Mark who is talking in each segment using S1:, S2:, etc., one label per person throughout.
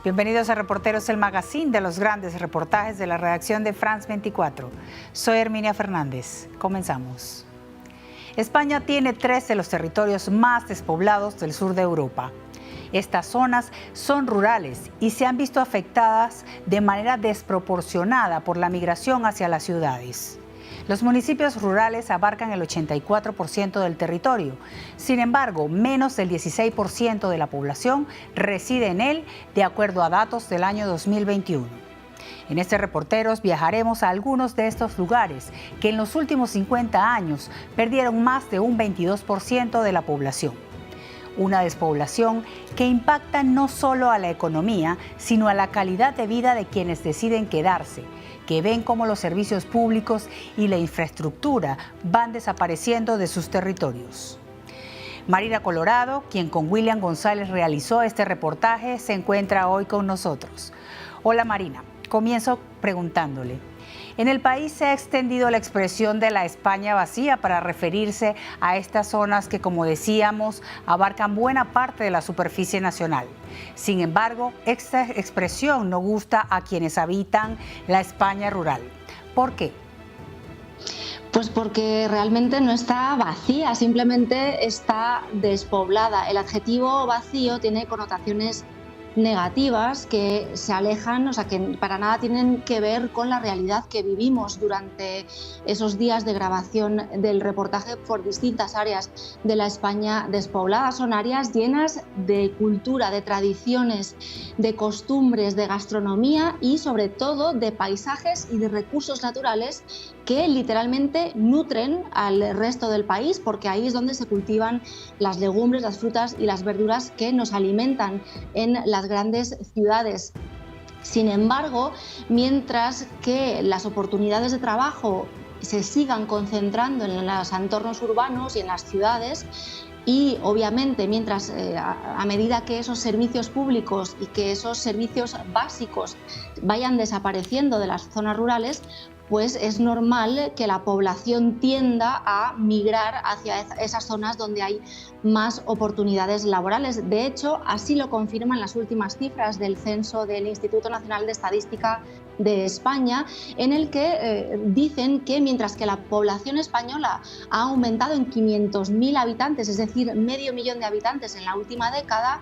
S1: Bienvenidos a Reporteros, el magazine de los grandes reportajes de la redacción de France 24. Soy Herminia Fernández. Comenzamos. España tiene 3 de los territorios más despoblados del sur de Europa. Estas zonas son rurales y se han visto afectadas de manera desproporcionada por la migración hacia las ciudades. Los municipios rurales abarcan el 84% del territorio. Sin embargo, menos del 16% de la población reside en él, de acuerdo a datos del año 2021. En este Reporteros viajaremos a algunos de estos lugares que en los últimos 50 años perdieron más de un 22% de la población. Una despoblación que impacta no solo a la economía, sino a la calidad de vida de quienes deciden quedarse, que ven cómo los servicios públicos y la infraestructura van desapareciendo de sus territorios. Marina Colorado, quien con William González realizó este reportaje, se encuentra hoy con nosotros. Hola Marina, comienzo preguntándole. En el país se ha extendido la expresión de la España vacía para referirse a estas zonas que, como decíamos, abarcan buena parte de la superficie nacional. Sin embargo, esta expresión no gusta a quienes habitan la España rural. ¿Por qué?
S2: Pues porque realmente no está vacía, simplemente está despoblada. El adjetivo vacío tiene connotaciones negativas que se alejan, o sea, que para nada tienen que ver con la realidad que vivimos durante esos días de grabación del reportaje por distintas áreas de la España despoblada. Son áreas llenas de cultura, de tradiciones, de costumbres, de gastronomía y sobre todo de paisajes y de recursos naturales que literalmente nutren al resto del país, porque ahí es donde se cultivan las legumbres, las frutas y las verduras que nos alimentan en las grandes ciudades. Sin embargo, mientras que las oportunidades de trabajo se sigan concentrando en los entornos urbanos y en las ciudades, y obviamente mientras a medida que esos servicios públicos y que esos servicios básicos vayan desapareciendo de las zonas rurales, pues es normal que la población tienda a migrar hacia esas zonas donde hay más oportunidades laborales. De hecho, así lo confirman las últimas cifras del censo del Instituto Nacional de Estadística de España, en el que dicen que mientras que la población española ha aumentado en 500.000 habitantes, es decir, medio millón de habitantes en la última década,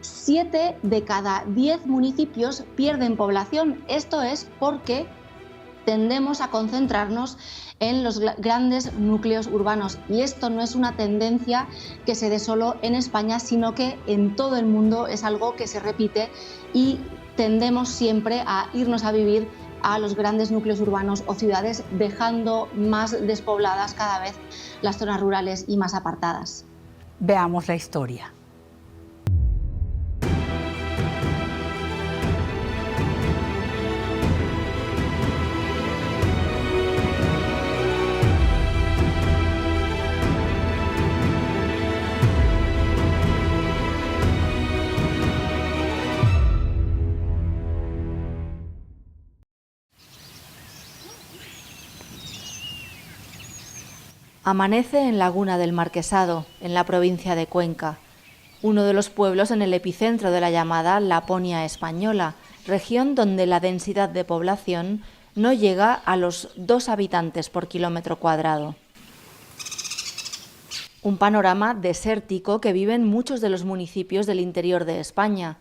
S2: 7 de cada 10 municipios pierden población. Esto es porque tendemos a concentrarnos en los grandes núcleos urbanos, y esto no es una tendencia que se dé solo en España, sino que en todo el mundo es algo que se repite y tendemos siempre a irnos a vivir a los grandes núcleos urbanos o ciudades, dejando más despobladas cada vez las zonas rurales y más apartadas.
S1: Veamos la historia.
S3: Amanece en Laguna del Marquesado, en la provincia de Cuenca, uno de los pueblos en el epicentro de la llamada Laponia española, región donde la densidad de población no llega a los 2 habitantes por kilómetro cuadrado. Un panorama desértico que viven muchos de los municipios del interior de España.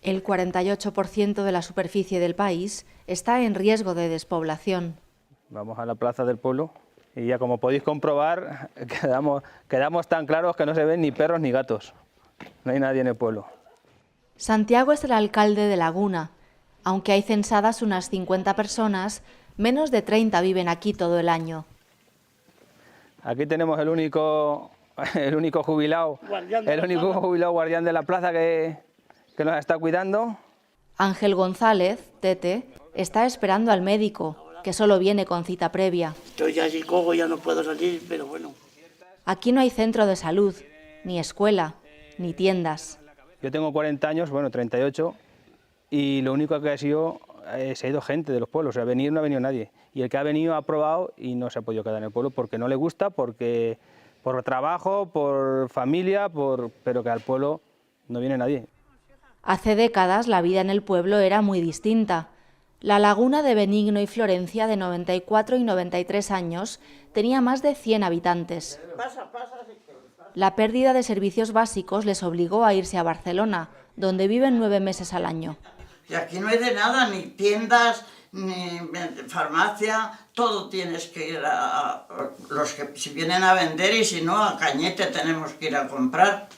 S3: El 48% de la superficie del país está en riesgo de despoblación.
S4: Vamos a la plaza del pueblo. Y ya como podéis comprobar, quedamos tan claros que no se ven ni perros ni gatos. No hay nadie en el pueblo.
S3: Santiago es el alcalde de Laguna. Aunque hay censadas unas 50 personas, menos de 30 viven aquí todo el año.
S4: Aquí tenemos el único jubilado guardián de la plaza que nos está cuidando.
S3: Ángel González, Tete, está esperando al médico, que solo viene con cita previa.
S5: Estoy ya así cojo, ya no puedo salir, pero bueno.
S3: Aquí no hay centro de salud, ni escuela, ni tiendas.
S4: Yo tengo 40 años, bueno, 38, y lo único que se ha ido gente de los pueblos, o sea, venir no ha venido nadie. Y el que ha venido ha probado y no se ha podido quedar en el pueblo porque no le gusta, por trabajo, por familia, pero que al pueblo no viene nadie.
S3: Hace décadas la vida en el pueblo era muy distinta. La laguna de Benigno y Florencia, de 94 y 93 años, tenía más de 100 habitantes. La pérdida de servicios básicos les obligó a irse a Barcelona, donde viven 9 meses al año.
S6: Y aquí no hay de nada, ni tiendas, ni farmacia, todo tienes que ir a los que si vienen a vender y si no a Cañete tenemos que ir a comprar.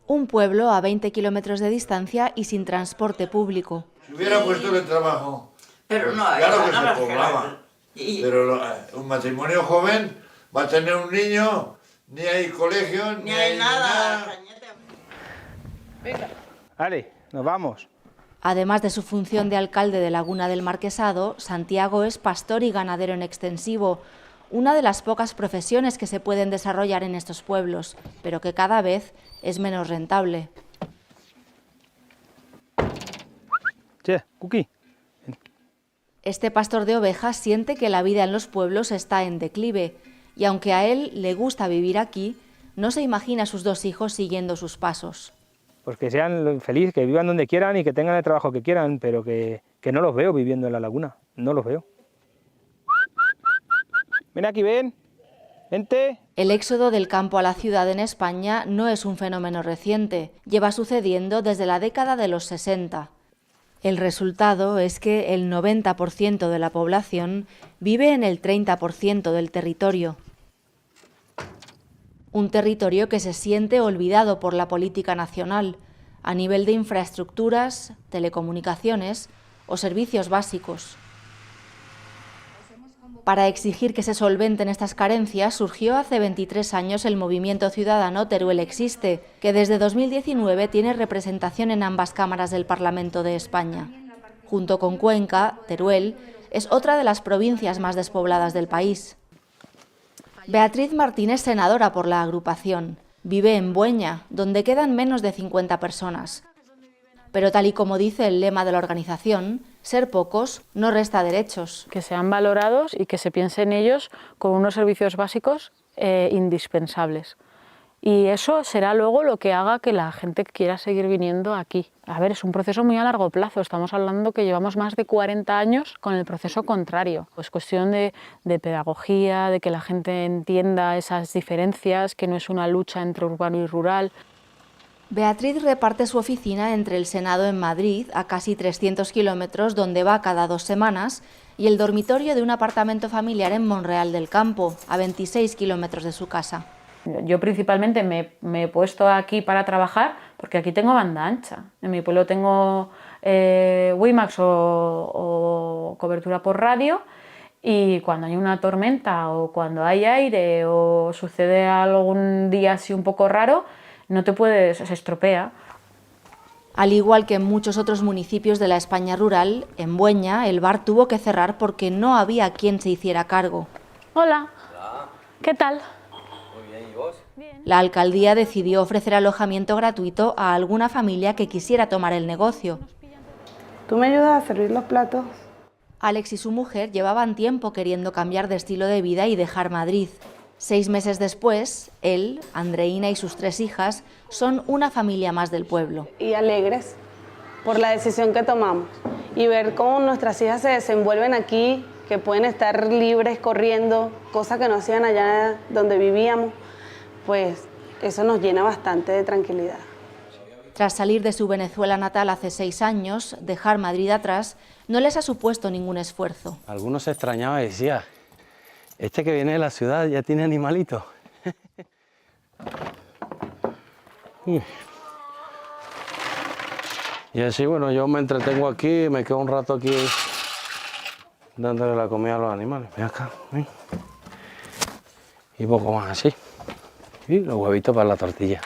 S3: Un pueblo a 20 kilómetros de distancia y sin transporte público.
S7: Si hubiera puesto el trabajo,
S6: pero no hay
S7: claro que
S6: nada
S7: se poblaba. Pero un matrimonio joven va a tener un niño, ni hay colegio,
S6: ni hay nada.
S4: Venga. Vale, nos vamos.
S3: Además de su función de alcalde de Laguna del Marquesado, Santiago es pastor y ganadero en extensivo, una de las pocas profesiones que se pueden desarrollar en estos pueblos, pero que cada vez es menos rentable.
S4: Che, Cookie.
S3: Este pastor de ovejas siente que la vida en los pueblos está en declive, y aunque a él le gusta vivir aquí, no se imagina a sus 2 hijos siguiendo sus pasos.
S4: Pues que sean felices, que vivan donde quieran y que tengan el trabajo que quieran, pero que no los veo viviendo en la laguna, no los veo. Ven aquí, ven, vente.
S3: El éxodo del campo a la ciudad en España no es un fenómeno reciente, lleva sucediendo desde la década de los 60. El resultado es que el 90% de la población vive en el 30% del territorio. Un territorio que se siente olvidado por la política nacional a nivel de infraestructuras, telecomunicaciones o servicios básicos. Para exigir que se solventen estas carencias surgió hace 23 años el movimiento ciudadano Teruel Existe, que desde 2019 tiene representación en ambas cámaras del Parlamento de España. Junto con Cuenca, Teruel es otra de las provincias más despobladas del país. Beatriz Martínez, senadora por la agrupación, vive en Bueña, donde quedan menos de 50 personas. Pero tal y como dice el lema de la organización, ser pocos no resta derechos.
S8: Que sean valorados y que se piense en ellos con unos servicios básicos indispensables. Y eso será luego lo que haga que la gente quiera seguir viniendo aquí. A ver, es un proceso muy a largo plazo, estamos hablando que llevamos más de 40 años con el proceso contrario. Es cuestión de pedagogía, de que la gente entienda esas diferencias, que no es una lucha entre urbano y rural.
S3: Beatriz reparte su oficina entre el Senado en Madrid, a casi 300 kilómetros, donde va cada 2 semanas, y el dormitorio de un apartamento familiar en Monreal del Campo, a 26 kilómetros de su casa.
S8: Yo principalmente me he puesto aquí para trabajar porque aquí tengo banda ancha. En mi pueblo tengo WiMAX o cobertura por radio, y cuando hay una tormenta o cuando hay aire o sucede algún día así un poco raro, no te puedes, se estropea.
S3: Al igual que en muchos otros municipios de la España rural, en Bueña el bar tuvo que cerrar porque no había quien se hiciera cargo.
S8: Hola. ¿Qué tal?
S3: La alcaldía decidió ofrecer alojamiento gratuito a alguna familia que quisiera tomar el negocio.
S9: ¿Tú me ayudas a servir los platos?
S3: Alex y su mujer llevaban tiempo queriendo cambiar de estilo de vida y dejar Madrid. 6 meses después, él, Andreina y sus 3 hijas son una familia más del pueblo.
S9: Y alegres por la decisión que tomamos y ver cómo nuestras hijas se desenvuelven aquí, que pueden estar libres corriendo, cosas que no hacían allá donde vivíamos, pues eso nos llena bastante de tranquilidad.
S3: Tras salir de su Venezuela natal hace 6 años, dejar Madrid atrás no les ha supuesto ningún esfuerzo.
S10: Algunos se extrañaban y decían, este que viene de la ciudad ya tiene animalitos. Y así, bueno, yo me entretengo aquí, me quedo un rato aquí dándole la comida a los animales. Ven acá, ven. Y poco más así. Y los huevitos para la tortilla.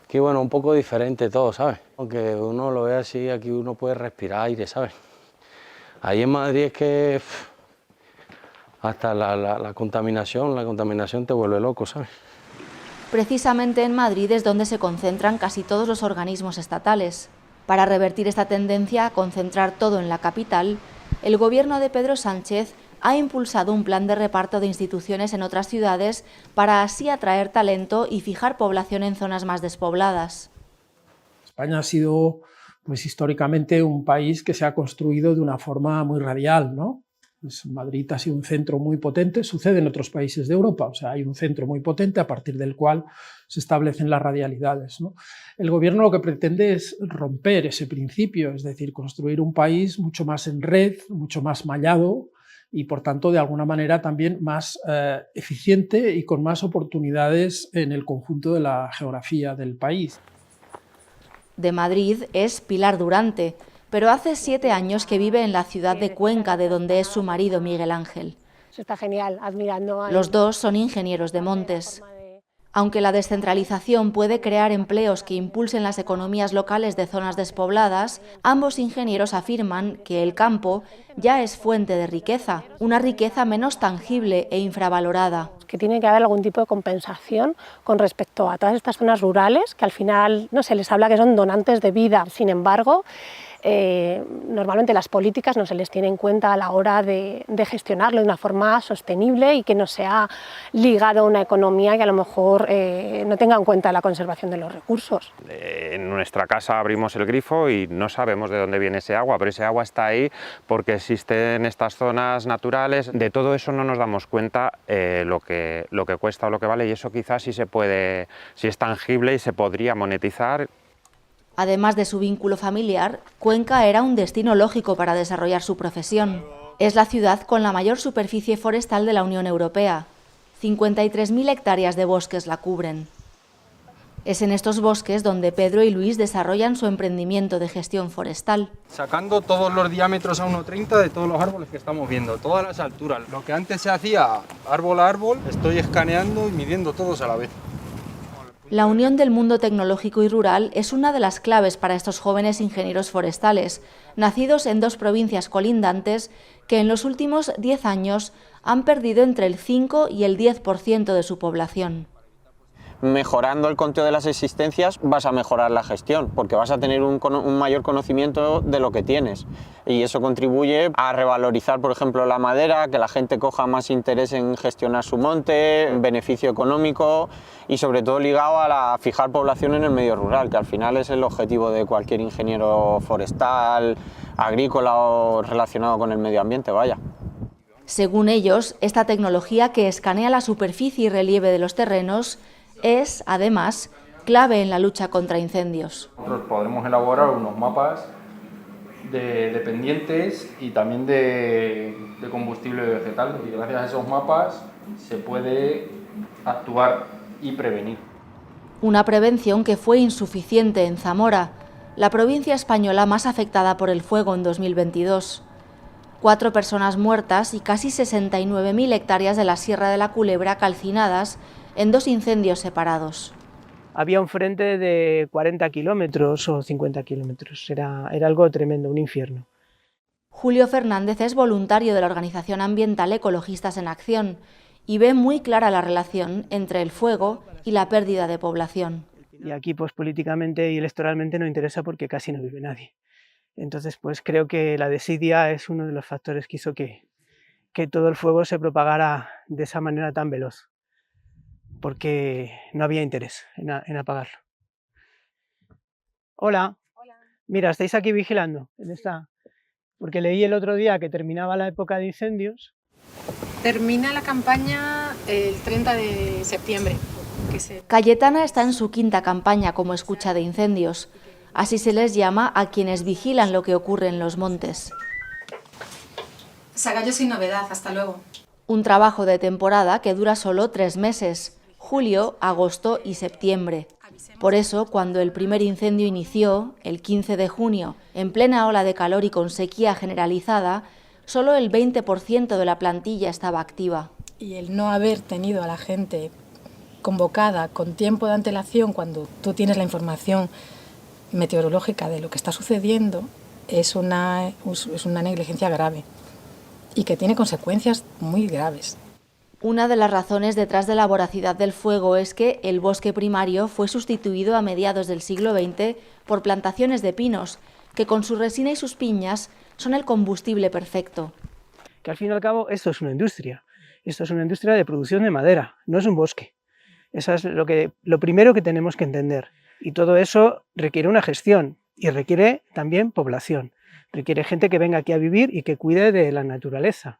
S10: Que bueno, un poco diferente todo, ¿sabes? Aunque uno lo ve así, aquí uno puede respirar aire, ¿sabes? Ahí en Madrid es que hasta la contaminación te vuelve loco, ¿sabes?
S3: Precisamente en Madrid es donde se concentran casi todos los organismos estatales. Para revertir esta tendencia a concentrar todo en la capital, el gobierno de Pedro Sánchez ha impulsado un plan de reparto de instituciones en otras ciudades para así atraer talento y fijar población en zonas más despobladas.
S11: España ha sido pues históricamente un país que se ha construido de una forma muy radial, ¿no? Pues Madrid ha sido un centro muy potente, sucede en otros países de Europa, o sea, hay un centro muy potente a partir del cual se establecen las radialidades, ¿no? El gobierno lo que pretende es romper ese principio, es decir, construir un país mucho más en red, mucho más mallado y, por tanto, de alguna manera también más eficiente y con más oportunidades en el conjunto de la geografía del país.
S3: De Madrid es Pilar Durante, pero hace 7 años que vive en la ciudad de Cuenca, de donde es su marido Miguel Ángel.
S12: Eso está genial, admirando a...
S3: Los dos son ingenieros de montes. Aunque la descentralización puede crear empleos que impulsen las economías locales de zonas despobladas, ambos ingenieros afirman que el campo ya es fuente de riqueza, una riqueza menos tangible e infravalorada.
S12: Que tiene que haber algún tipo de compensación con respecto a todas estas zonas rurales, que al final no se les habla que son donantes de vida. Sin embargo, normalmente las políticas no se les tiene en cuenta a la hora de gestionarlo de una forma sostenible y que no sea ligado a una economía que a lo mejor no tenga en cuenta la conservación de los recursos.
S13: En nuestra casa abrimos el grifo y no sabemos de dónde viene ese agua, pero ese agua está ahí porque existen estas zonas naturales. De todo eso no nos damos cuenta lo que cuesta o lo que vale, y eso quizás sí se puede, sí es tangible y se podría monetizar.
S3: Además de su vínculo familiar, Cuenca era un destino lógico para desarrollar su profesión. Es la ciudad con la mayor superficie forestal de la Unión Europea. 53.000 hectáreas de bosques la cubren. Es en estos bosques donde Pedro y Luis desarrollan su emprendimiento de gestión forestal.
S14: Sacando todos los diámetros a 1,30 de todos los árboles que estamos viendo, todas las alturas. Lo que antes se hacía árbol a árbol, estoy escaneando y midiendo todos a la vez.
S3: La unión del mundo tecnológico y rural es una de las claves para estos jóvenes ingenieros forestales, nacidos en 2 provincias colindantes que en los últimos 10 años han perdido entre el 5 y el 10% de su población.
S15: Mejorando el conteo de las existencias vas a mejorar la gestión, porque vas a tener un mayor conocimiento de lo que tienes, y eso contribuye a revalorizar, por ejemplo, la madera, que la gente coja más interés en gestionar su monte, beneficio económico y sobre todo ligado a fijar población en el medio rural, que al final es el objetivo de cualquier ingeniero forestal, agrícola o relacionado con el medio ambiente, vaya.
S3: Según ellos, esta tecnología que escanea la superficie y relieve de los terrenos es, además, clave en la lucha contra incendios.
S14: Nosotros podremos elaborar unos mapas de pendientes y también de combustible vegetal, y gracias a esos mapas se puede actuar y prevenir.
S3: Una prevención que fue insuficiente en Zamora, la provincia española más afectada por el fuego en 2022. 4 personas muertas y casi 69.000 hectáreas de la Sierra de la Culebra calcinadas en 2 incendios separados.
S16: Había un frente de 40 kilómetros o 50 kilómetros, era algo tremendo, un infierno.
S3: Julio Fernández es voluntario de la organización ambiental Ecologistas en Acción y ve muy clara la relación entre el fuego y la pérdida de población.
S16: Y aquí pues políticamente y electoralmente no interesa porque casi no vive nadie. Entonces pues creo que la desidia es uno de los factores que hizo que todo el fuego se propagara de esa manera tan veloz, porque no había interés en apagarlo. Hola. Hola. Mira, estáis aquí vigilando en esta, porque leí el otro día que terminaba la época de incendios.
S17: Termina la campaña el 30 de septiembre.
S3: Cayetana está en su 5ª campaña como escucha de incendios. Así se les llama a quienes vigilan lo que ocurre en los montes.
S17: Sagallo sin novedad, hasta luego.
S3: Un trabajo de temporada que dura solo 3 meses. Julio, agosto y septiembre. Por eso, cuando el primer incendio inició, el 15 de junio, en plena ola de calor y con sequía generalizada, solo el 20% de la plantilla estaba activa.
S17: Y el no haber tenido a la gente convocada con tiempo de antelación cuando tú tienes la información meteorológica de lo que está sucediendo es una negligencia grave y que tiene consecuencias muy graves.
S3: Una de las razones detrás de la voracidad del fuego es que el bosque primario fue sustituido a mediados del siglo XX por plantaciones de pinos, que con su resina y sus piñas son el combustible perfecto.
S16: Que al fin y al cabo esto es una industria de producción de madera, no es un bosque. Eso es lo primero que tenemos que entender. Y todo eso requiere una gestión, y requiere también población, requiere gente que venga aquí a vivir y que cuide de la naturaleza.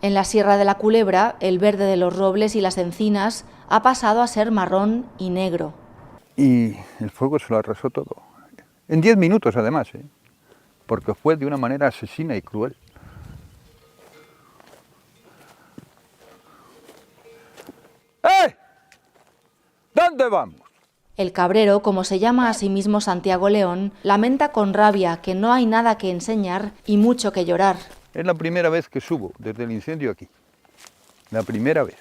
S3: En la Sierra de la Culebra, el verde de los robles y las encinas ha pasado a ser marrón y negro.
S18: Y el fuego se lo arrasó todo. En 10 minutos además, porque fue de una manera asesina y cruel. ¡Eh! ¿Dónde vamos?
S3: El cabrero, como se llama a sí mismo Santiago León, lamenta con rabia que no hay nada que enseñar y mucho que llorar.
S18: Es la primera vez que subo desde el incendio aquí. La primera vez.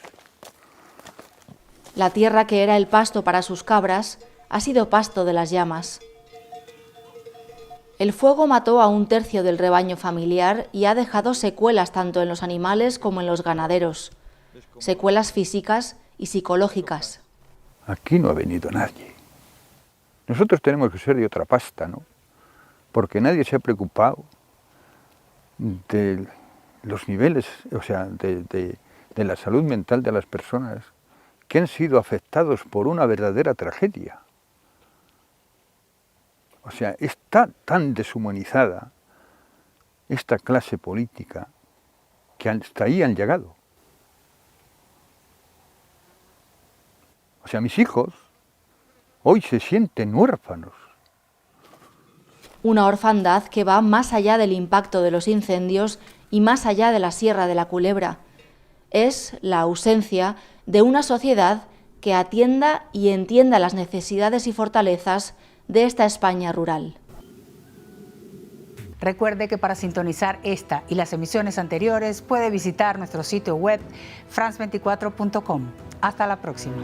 S3: La tierra que era el pasto para sus cabras ha sido pasto de las llamas. El fuego mató a 1/3 del rebaño familiar y ha dejado secuelas tanto en los animales como en los ganaderos. Secuelas físicas y psicológicas.
S18: Aquí no ha venido nadie. Nosotros tenemos que ser de otra pasta, ¿no? Porque nadie se ha preocupado de los niveles, o sea, de la salud mental de las personas que han sido afectados por una verdadera tragedia. O sea, está tan deshumanizada esta clase política que hasta ahí han llegado. O sea, mis hijos hoy se sienten huérfanos.
S3: Una orfandad que va más allá del impacto de los incendios y más allá de la Sierra de la Culebra. Es la ausencia de una sociedad que atienda y entienda las necesidades y fortalezas de esta España rural.
S1: Recuerde que para sintonizar esta y las emisiones anteriores puede visitar nuestro sitio web france24.com. Hasta la próxima.